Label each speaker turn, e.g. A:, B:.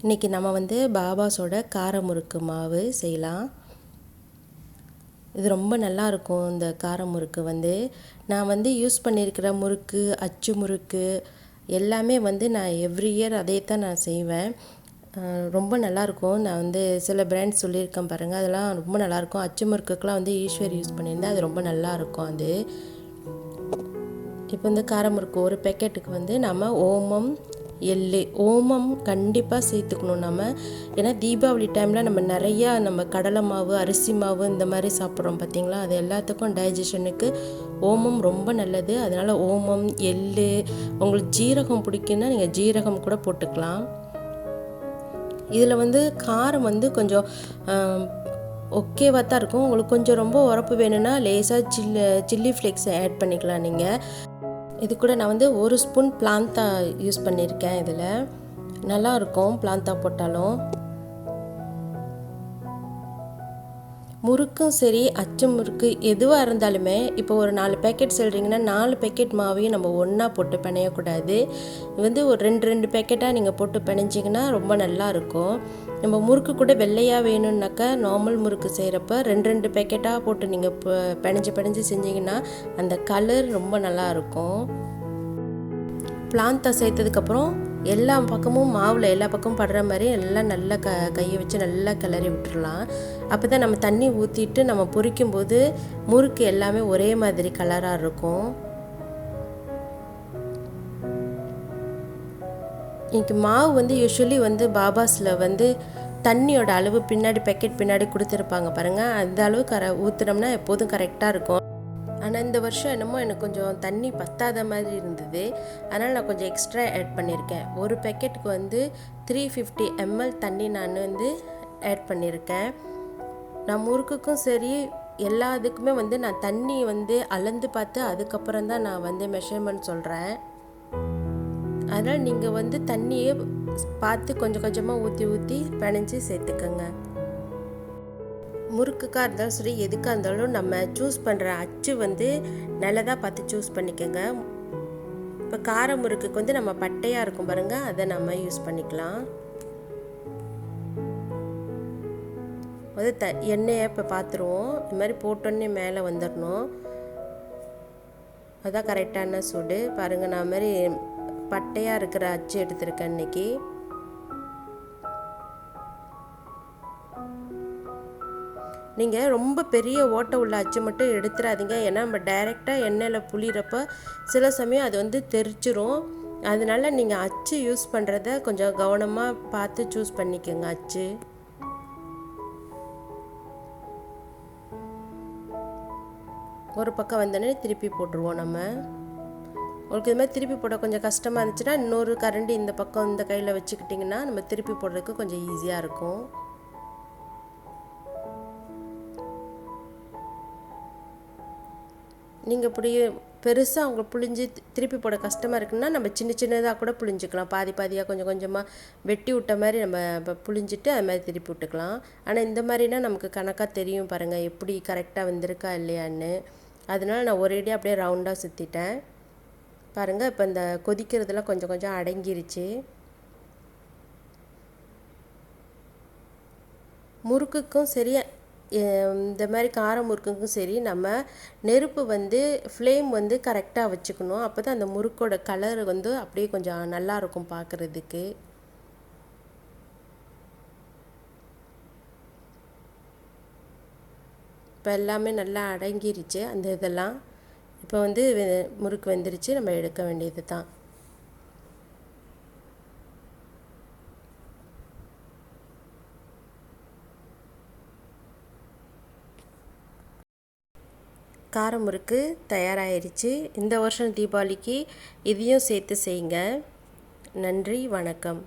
A: இன்றைக்கி நம்ம பாபாஸோட கார முறுக்கு மாவு செய்யலாம். இது ரொம்ப நல்லாயிருக்கும். இந்த கார முறுக்கு நான் யூஸ் பண்ணியிருக்கிற முறுக்கு, அச்சு முறுக்கு எல்லாமே நான் எவ்ரி இயர் அதே தான் நான் செய்வேன். ரொம்ப நல்லாயிருக்கும். நான் சில பிராண்ட் சொல்லியிருக்கேன் பாருங்கள், அதெல்லாம் ரொம்ப நல்லாயிருக்கும். அச்சு முறுக்குக்கெலாம் ஈஸ்வர் யூஸ் பண்ணியிருந்தேன். அது ரொம்ப நல்லாயிருக்கும். அது இப்போ கார முறுக்கு ஒரு பேக்கெட்டுக்கு நம்ம ஓமம், எள்ளு, ஓமம் கண்டிப்பாக சேர்த்துக்கணும் நம்ம. ஏன்னா தீபாவளி டைமில் நம்ம நிறையா கடலை மாவு, அரிசி மாவு இந்த மாதிரி சாப்பிட்றோம் பார்த்திங்களா, அது எல்லாத்துக்கும் டைஜஷனுக்கு ஓமம் ரொம்ப நல்லது. அதனால் ஓமம், எள்ளு, உங்களுக்கு ஜீரகம் பிடிக்குன்னா நீங்கள் ஜீரகம் கூட போட்டுக்கலாம். இதில் காரம் கொஞ்சம் ஓகேவாக தான் இருக்கும். உங்களுக்கு கொஞ்சம் ரொம்ப உரப்பு வேணும்னா லேசாக சில்லி ஃப்ளேக்ஸை ஆட் பண்ணிக்கலாம் நீங்கள். இது கூட நான் ஒரு ஸ்பூன் பிளாந்தா யூஸ் பண்ணியிருக்கேன். இதில் நல்லாயிருக்கும் பிளாந்தா போட்டாலும். முறுக்கும் சரி, அச்சு முறுக்கு எதுவாக இருந்தாலுமே இப்போ ஒரு 4 பேக்கெட் சொல்கிறீங்கன்னா 4 பேக்கெட் மாவையும் நம்ம ஒன்றா போட்டு பிணையக்கூடாது. ஒரு 2 பேக்கெட்டாக நீங்கள் போட்டு பிணைஞ்சிங்கன்னா ரொம்ப நல்லாயிருக்கும். நம்ம முறுக்கு கூட வெள்ளையாக வேணும்னாக்கா நார்மல் முறுக்கு செய்கிறப்ப 2 பேக்கெட்டாக போட்டு நீங்கள் பிணைஞ்சு செஞ்சிங்கன்னா அந்த கலர் ரொம்ப நல்லாயிருக்கும். பிளாந்தா சேர்த்ததுக்கப்புறம் எல்லா பக்கமும் மாவில் எல்லா பக்கமும் படுற மாதிரி எல்லாம் நல்லா கையை வச்சு நல்லா கிளறி விட்டுடலாம். அப்போ தான் நம்ம தண்ணி ஊற்றிட்டு நம்ம பொரிக்கும்போது முறுக்கு எல்லாமே ஒரே மாதிரி கலராக இருக்கும். இன்னைக்கு மாவு யூஸ்வலி பாபாஸில் தண்ணியோட அளவு பின்னாடி பேக்கெட் பின்னாடி கொடுத்துருப்பாங்க பாருங்கள், அந்த அளவு ஊற்றுனோம்னா எப்போதும் கரெக்டாக இருக்கும். ஆனால் இந்த வருஷம் என்னமோ எனக்கு கொஞ்சம் தண்ணி பத்தாத மாதிரி இருந்தது. அதனால் நான் கொஞ்சம் எக்ஸ்ட்ரா ஆட் பண்ணியிருக்கேன். ஒரு பேக்கெட்டுக்கு 350 ml தண்ணி நான் ஆட் பண்ணியிருக்கேன். நான் முறுக்குக்கும் சரி எல்லா இதுக்குமே நான் தண்ணி அளந்து பார்த்து அதுக்கப்புறம் தான் நான் மெஷர்மெண்ட் சொல்கிறேன். அதனால் நீங்கள் தண்ணியை பார்த்து கொஞ்சம் கொஞ்சமாக ஊற்றி பிணைஞ்சு சேர்த்துக்கோங்க. முறுக்குக்காக இருந்தாலும் சரி எதுக்காக இருந்தாலும் நம்ம சூஸ் பண்ணுற அச்சு நல்லதாக பார்த்து சூஸ் பண்ணிக்கோங்க. இப்போ கார முறுக்குக்கு நம்ம பட்டையாக இருக்கும் பாருங்கள், அதை நம்ம யூஸ் பண்ணிக்கலாம். எண்ணெயை இப்போ பார்த்துருவோம். இது மாதிரி போட்டோன்னே மேலே வந்துடணும். அதுதான் கரெக்டான சூடு. பாருங்கள், நான் மாதிரி பட்டையாக இருக்கிற அச்சு எடுத்திருக்கேன் இன்றைக்கி. நீங்கள் ரொம்ப பெரிய ஓட்டை உள்ள அச்சு மட்டும் எடுத்துடாதீங்க. ஏன்னா நம்ம டைரெக்டாக எண்ணெயில் புளிகிறப்ப சில சமயம் அது தெரிச்சிரும். அதனால நீங்கள் அச்சு யூஸ் பண்ணுறத கொஞ்சம் கவனமாக பார்த்து சூஸ் பண்ணிக்கோங்க. அச்சு ஒரு பக்கம் வந்தோடனே திருப்பி போட்டுருவோம். நம்ம உங்களுக்கு இது மாதிரி திருப்பி போட கொஞ்சம் கஷ்டமாக இருந்துச்சுன்னா இன்னொரு கரண்டி இந்த பக்கம் இந்த கையில் வச்சுக்கிட்டிங்கன்னா நம்ம திருப்பி போடுறதுக்கு கொஞ்சம் ஈஸியாக இருக்கும். நீங்கள் இப்படி பெருசாக உங்களுக்கு புழிஞ்சு திருப்பி போட கஷ்டமாக இருக்குன்னா நம்ம சின்னதாக கூட புழிஞ்சிக்கலாம். பாதியாக கொஞ்சம் கொஞ்சமாக வெட்டி விட்ட மாதிரி நம்ம இப்போ புழிஞ்சிட்டு அது மாதிரி திருப்பி விட்டுக்கலாம். ஆனால் இந்த மாதிரினா நமக்கு கணக்காக தெரியும் பாருங்கள், எப்படி கரெக்டாக வந்திருக்கா இல்லையான்னு. அதனால நான் ஒரேடியாக அப்படியே ரவுண்டாக சுற்றிட்டேன் பாருங்கள். இப்போ இந்த கொதிக்கிறதுலாம் கொஞ்சம் கொஞ்சம் அடங்கிருச்சு. முறுக்குக்கும் சரி இந்த மாதிரி கார முறுக்குக்கும் சரி நம்ம நெருப்பு ஃப்ளேம் கரெக்டாக வச்சுக்கணும். அப்போ தான் அந்த முறுக்கோட கலர் அப்படியே கொஞ்சம் நல்லாயிருக்கும் பார்க்குறதுக்கு. இப்போ எல்லாமே நல்லா அடங்கிருச்சு அந்த இதெல்லாம். இப்போ முறுக்கு வெந்துருச்சு, நம்ம எடுக்க வேண்டியது தான். கார முறுக்கு தயாராகிருச்சு. இந்த வருஷம் தீபாவளிக்கு இதையும் சேர்த்து செய்யுங்க. நன்றி, வணக்கம்.